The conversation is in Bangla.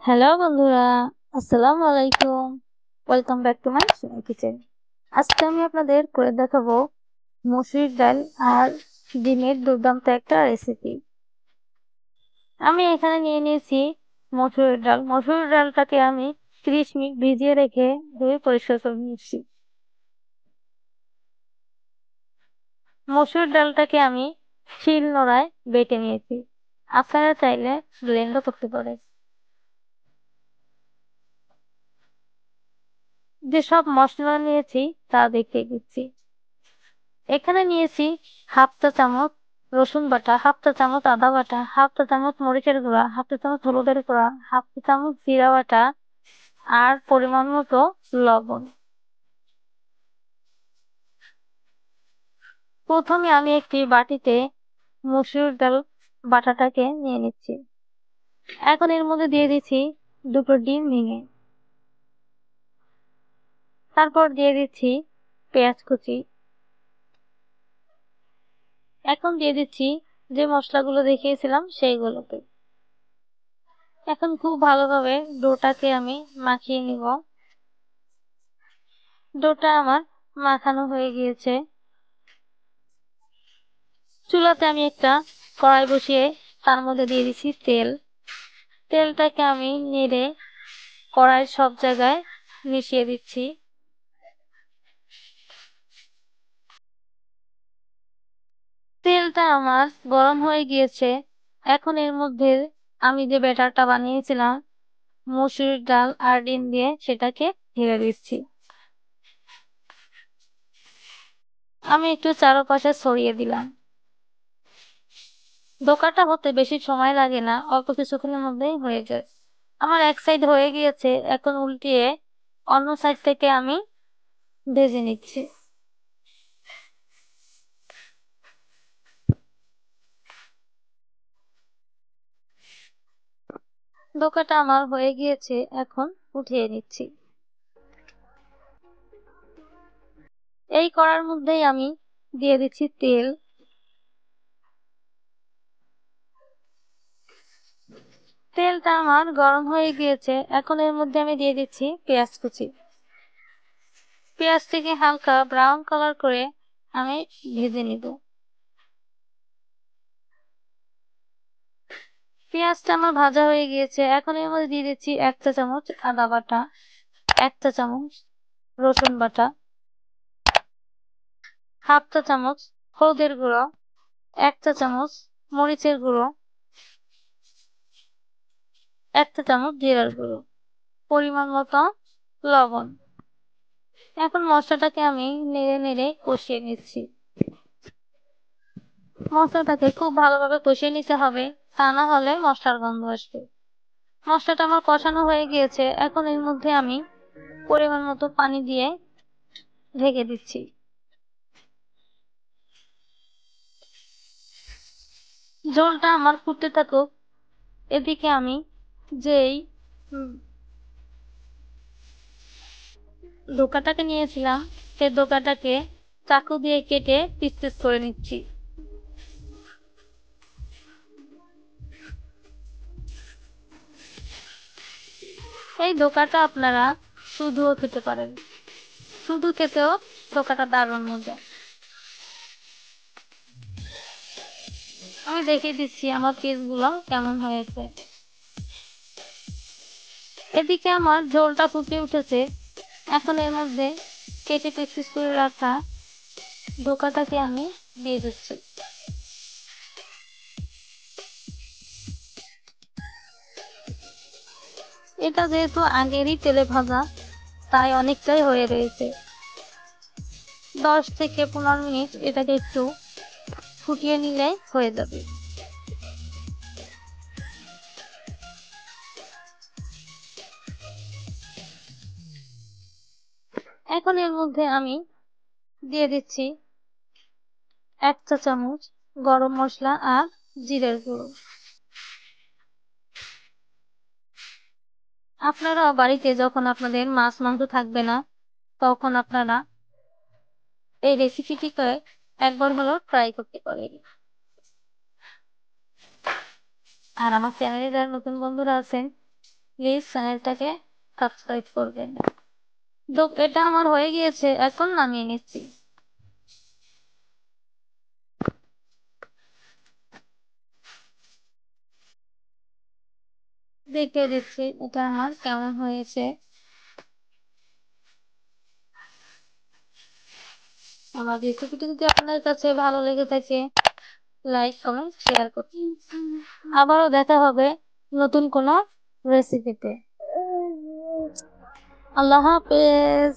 হ্যালো বন্ধুরা, আসসালামু আলাইকুম। ওয়েলকাম ব্যাক টু মাই সোনার কিচেন। আজকে আমি আপনাদের করে দেখাবো মসুরির ডাল আর ডিমের দুর্দান্ত একটা রেসিপি। আমি এখানে নিয়ে নিয়েছি মসুরির ডাল। মসুরির ডালটাকে আমি 30 মিনিট ভিজিয়ে রেখে ধুয়ে পরিষ্কার করে নিচ্ছি। মসুরির ডালটাকে আমি শিলনোড়ায় বেটে নিয়েছি। আপনারা চাইলে ব্লেন্ডও করতে পারেন। যেসব মশলা নিয়েছি তা দেখিয়ে দিচ্ছি। এখানে নিয়েছি হাফ চা চামচ রসুন বাটা, হাফ চা চামচ আদা বাটা, হাফ চা চামচ মরিচের গুঁড়া, হাফ চা চামচ হলুদের গুঁড়া, হাফ চা চামচ জিরা বাটা আর পরিমাণ মতো লবণ। প্রথমে আমি একটি বাটিতে মসুর ডাল বাটাটাকে নিয়ে নিচ্ছি। এখন এর মধ্যে দিয়ে দিচ্ছি দুটো ডিম ভেঙে। তারপর দিয়ে দিচ্ছি পেঁয়াজ কুচি। এখন দিয়ে দিচ্ছি যে মশলাগুলো দেখিয়েছিলাম সেইগুলোকে। এখন খুব ভালোভাবে ডোটাকে আমি মাখিয়ে নিব। ডোটা আমার মাখানো হয়ে গিয়েছে। চুলাতে আমি একটা কড়াই বসিয়ে তার মধ্যে দিয়ে দিচ্ছি তেল। তেলটাকে আমি নেড়ে কড়াইয়ের সব জায়গায় মিশিয়ে দিচ্ছি। তেলটা আমার গরম হয়ে গিয়েছে। এখন এর মধ্যে আমি যে ব্যাটারটা বানিয়েছিলাম মসুরির ডাল আর ডিম দিয়ে সেটাকে ঢেলে দিচ্ছি। আমি একটু চারপাশে ছড়িয়ে দিলাম। দোকানটা হতে বেশি সময় লাগে না, অল্প কিছুক্ষণের মধ্যেই হয়ে যায়। আমার এক সাইড হয়ে গিয়েছে, এখন উল্টিয়ে অন্য সাইড থেকে আমি ভেজে নিচ্ছি। দোকানটা আমার হয়ে গিয়েছে, এখন উঠিয়ে নিচ্ছি। এই কড়ার মধ্যেই আমি দিয়ে দিচ্ছি তেল। তেলটা আমার গরম হয়ে গিয়েছে, এখন এর মধ্যে আমি দিয়ে দিচ্ছি পেঁয়াজ কুচি। পেঁয়াজটিকে হালকা ব্রাউন কালার করে আমি ভেজে নিব। পেঁয়াজটা আমার ভাজা হয়ে গিয়েছে, এখন এর মধ্যে দিয়ে দিচ্ছি 1 চা চামচ আদা বাটা, 1 চা চামচ রসুন বাটা, হাফ চা চামচ হলুদের গুঁড়ো, 1 চা চামচ মরিচের গুঁড়ো, 1 চা চামচ জিরার গুঁড়ো, পরিমাণ মতো লবণ। এখন মশলাটাকে আমি নেড়ে নেড়ে কষিয়ে নিচ্ছি। মশলাটাকে খুব ভালোভাবে কষিয়ে নিতে হবে, তা না হলে মশলার গন্ধ আসবে। মশলাটা আমার কষানো হয়ে গিয়েছে, এখন এর মধ্যে আমি পরিমাণ মতো পানি দিয়ে ঢেকে দিচ্ছি। ঝোলটা আমার ফুটতে থাকুক। এদিকে আমি যেই ডোকাটাকে নিয়েছিলাম সেই ডোকাটাকে চাকু দিয়ে কেটে পিস পিস করে নিচ্ছি। এই ডোকাটা আপনারা শুধুও খেতে পারেন, শুধু খেতেও ডোকাটা দারুণ মজা। আমি দেখিয়ে দিচ্ছি আমার পিসগুলো কেমন হয়েছে। এদিকে আমার ঝোলটা ফুটে উঠেছে, এখন এর মধ্যে কেটে পিস পিস করে রাখা ডোকাটাকে আমি দিয়ে দিচ্ছি। এটা যেহেতু আগেরই তেলে ভাজা, তাই অনেকটাই হয়ে রয়েছে। 10 থেকে 15 মিনিট এটাকে একটু ফুটিয়ে নিলে হয়ে যাবে। এখন এর মধ্যে আমি দিয়ে দিচ্ছি 1 চা চামচ গরম মশলা আর জিরের গুঁড়ো। আপনারা বাড়িতে যখন আপনাদের মাছ মাংস থাকবে না, তখন আপনারা এই রেসিপিটিকে একবার হলেও ট্রাই করতে পারেন। আর আমার চ্যানেলে যারা নতুন বন্ধুরা আছেন প্লিজ চ্যানেলটাকে সাবস্ক্রাইব করবেন। তো এটা আমার হয়ে গিয়েছে, এখন নামিয়ে নিচ্ছি। দেখে দিচ্ছি এটা আমার কেমন হয়েছে। আমার রেসিপিটি যদি আপনার কাছে ভালো লেগে থাকে, লাইক কমেন্ট শেয়ার করুন। আবারও দেখা হবে নতুন কোনো রেসিপিতে। আল্লাহ হাফেজ।